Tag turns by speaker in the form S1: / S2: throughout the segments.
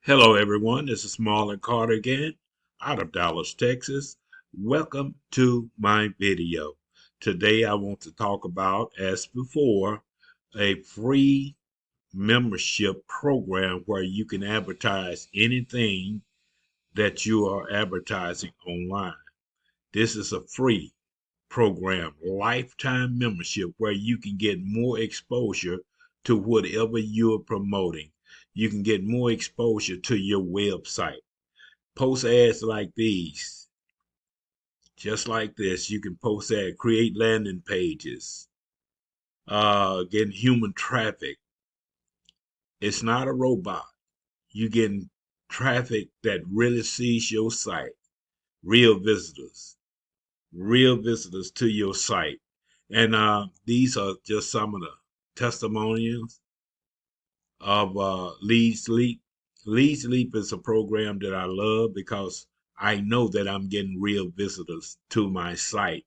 S1: Hello, everyone. This is Marlon Carter again, out of Dallas, Texas. Welcome to my video. Today, I want to talk about, as before, a free membership program where you can advertise anything that you are advertising online. This is a free program, lifetime membership, where you can get more exposure to whatever you're promoting. You can get more exposure to your website. Post ads like these, just like this. You can post ads, create landing pages, getting human traffic. It's not a robot. You getting traffic that really sees your site, real visitors to your site. And these are just some of the testimonials of leadsleap. Leadsleap is a program that I love because I know that I'm getting real visitors to my site,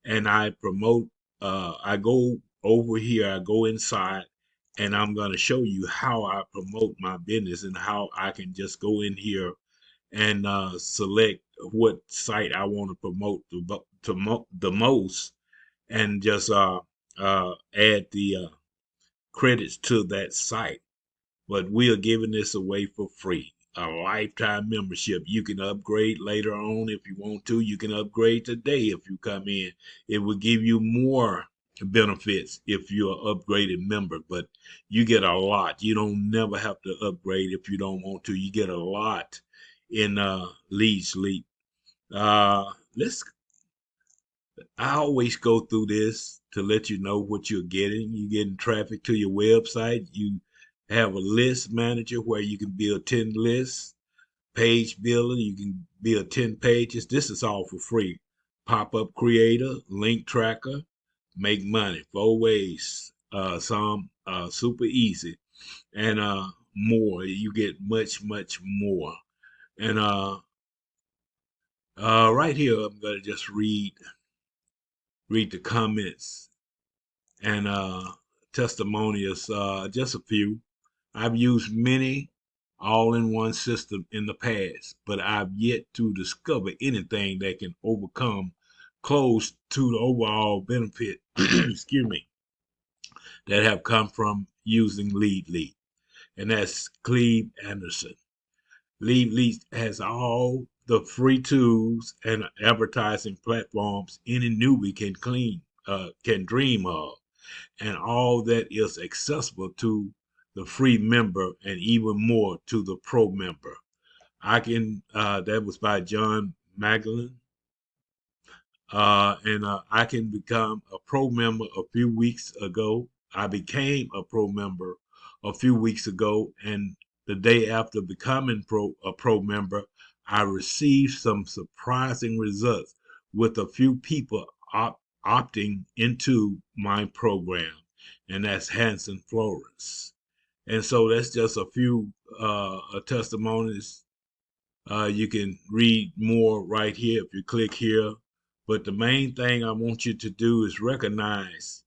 S1: and I promote. I go over here, I go inside, and I'm going to show you how I promote my business and how I can just go in here and select what site I want to promote the most, and just add the credits to that site. But we are giving this away for free. A lifetime membership. You can upgrade later on if you want to. You can upgrade today if you come in. It will give you more benefits if you're an upgraded member, but you get a lot. You don't never have to upgrade if you don't want to. You get a lot in leadsleap. Let's I always go through this to let you know what you're getting. You're getting traffic to your website. You have a list manager where you can build 10 lists, page builder, you can build 10 pages. This is all for free. Pop-up creator, link tracker, make money. 4 ways. Some super easy. And more. You get much, much more. And right here, I'm going to just read the comments and testimonials, just a few. I've used many all in one system in the past, but I've yet to discover anything that can overcome close to the overall benefit, excuse me, that have come from using Lead. And that's Cleve Anderson. Lead has all the free tools and advertising platforms any newbie can dream of, and all that is accessible to the free member and even more to the pro member. That was by John Magdalene. And I can become a pro member a few weeks ago. I became a pro member a few weeks ago, and the day after becoming a pro member, I received some surprising results with a few people opting into my program, and that's Hanson Flores. And so that's just a few testimonies. You can read more right here if you click here. But the main thing I want you to do is recognize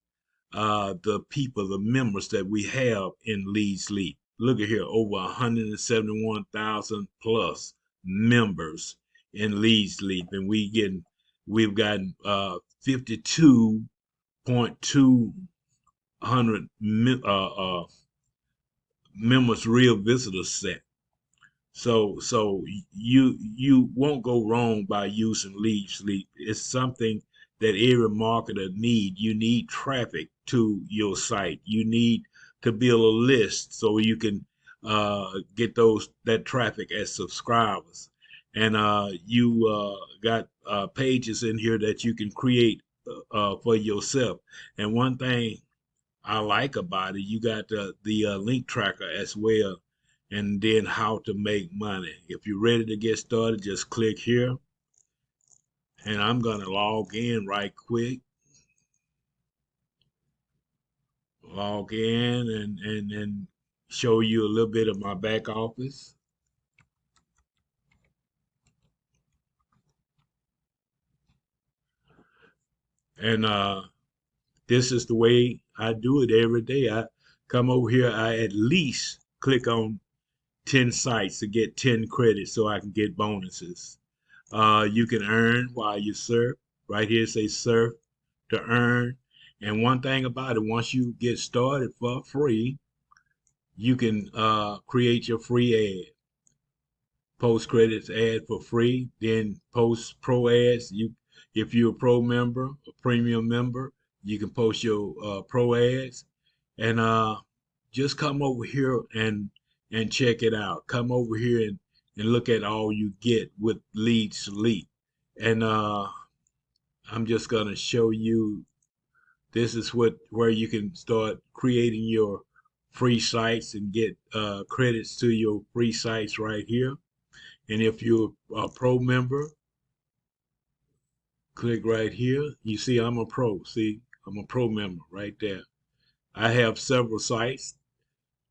S1: the people, the members that we have in leadsleap. Look at here, over 171,000 plus members in leadsleap, and we've gotten 52.2 hundred members real visitors set. So you won't go wrong by using leadsleap. It's something that every marketer need. You need traffic to your site. You need to build a list so you can get that traffic as subscribers. And you got pages in here that you can create for yourself. And one thing I like about it, you got the link tracker as well, and then how to make money. If you're ready to get started, just click here, and I'm gonna log in right quick. Log in and show you a little bit of my back office. And this is the way I do it every day. I come over here, I at least click on 10 sites to get 10 credits so I can get bonuses. You can earn while you surf. Right here, say surf to earn. And one thing about it, once you get started for free, you can create your free ad, post credits ad for free, then post pro ads. If you're a pro member, a premium member, you can post your pro ads, and just come over here and check it out. Come over here and look at all you get with leadsleap. And I'm just gonna show you. This is where you can start creating your free sites and get credits to your free sites right here. And if you're a pro member, click right here. You see, I'm a pro. See, I'm a pro member right there. I have several sites.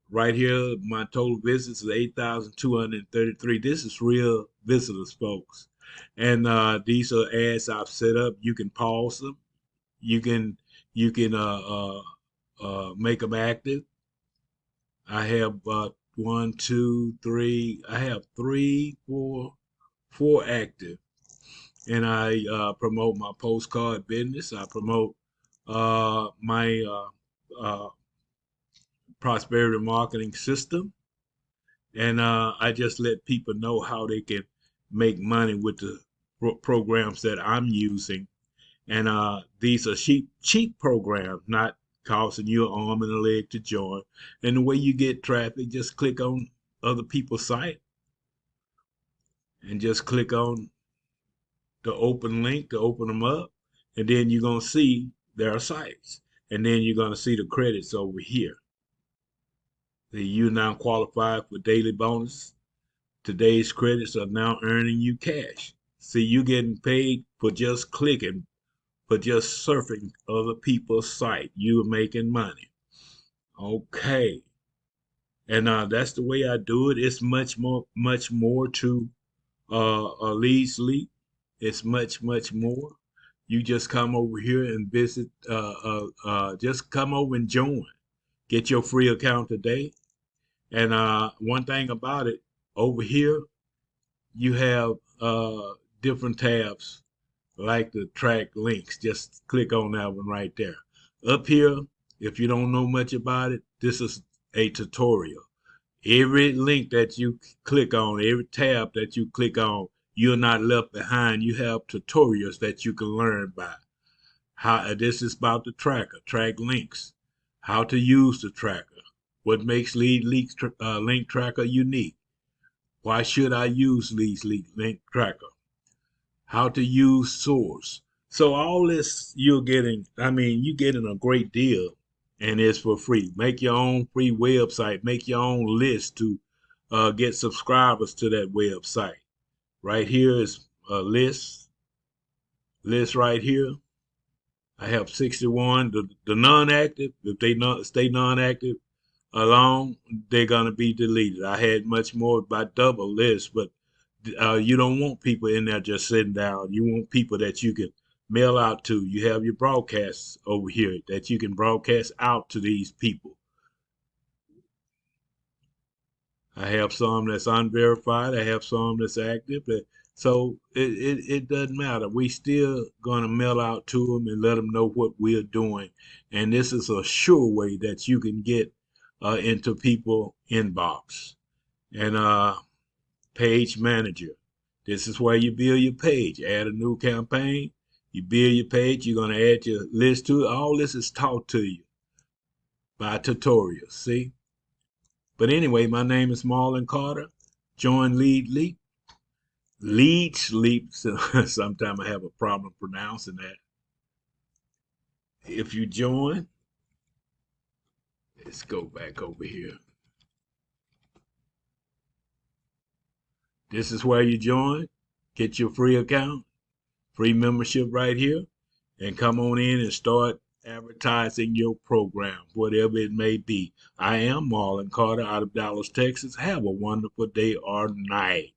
S1: Right here, my total visits is 8,233. This is real visitors, folks. And these are ads I've set up. You can pause them. You can make them active. I have one, two, three. I have three, four active, and I promote my postcard business. I promote my prosperity marketing system, and I just let people know how they can make money with the programs that I'm using. And these are cheap programs, not costing you an arm and a leg to join. And the way you get traffic, just click on other people's site and just click on the open link to open them up. And then you're going to see their sites. And then you're going to see the credits over here. You now qualify for daily bonus. Today's credits are now earning you cash. See, you're getting paid for just clicking, for just surfing other people's site. You're making money. Okay. And that's the way I do it. It's much more to a leadsleap. It's much more. You just come over here and visit. Just come over and join. Get your free account today. And one thing about it, over here, you have different tabs like the track links. Just click on that one right there. Up here, if you don't know much about it, this is a tutorial. Every link that you click on, every tab that you click on, you're not left behind. You have tutorials that you can learn by. How this is about the tracker, track links, how to use the tracker, what makes link tracker unique. Why should I use link tracker? How to use source. So all this you're getting, you're getting a great deal, and it's for free. Make your own free website. Make your own list to get subscribers to that website. Right here is a list right here. I have 61. The non-active, if they not stay non-active alone, they're gonna be deleted. I had much more, about double this, but you don't want people in there just sitting down. You want people that you can mail out to. You have your broadcasts over here that you can broadcast out to these people. I have some that's unverified. I have some that's active. So it doesn't matter. We still gonna mail out to them and let them know what we're doing. And this is a sure way that you can get into people inbox. And page manager. This is where you build your page. Add a new campaign. You build your page. You're gonna add your list to it. All this is taught to you by tutorials. See. But anyway, my name is Marlon Carter. Join leadsleap. So sometimes I have a problem pronouncing that. If you join, let's go back over here. This is where you join. Get your free account, free membership right here, and come on in and start advertising your program, whatever it may be. I am Marlon Carter out of Dallas, Texas. Have a wonderful day or night.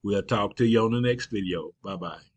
S1: We'll talk to you on the next video. Bye-bye.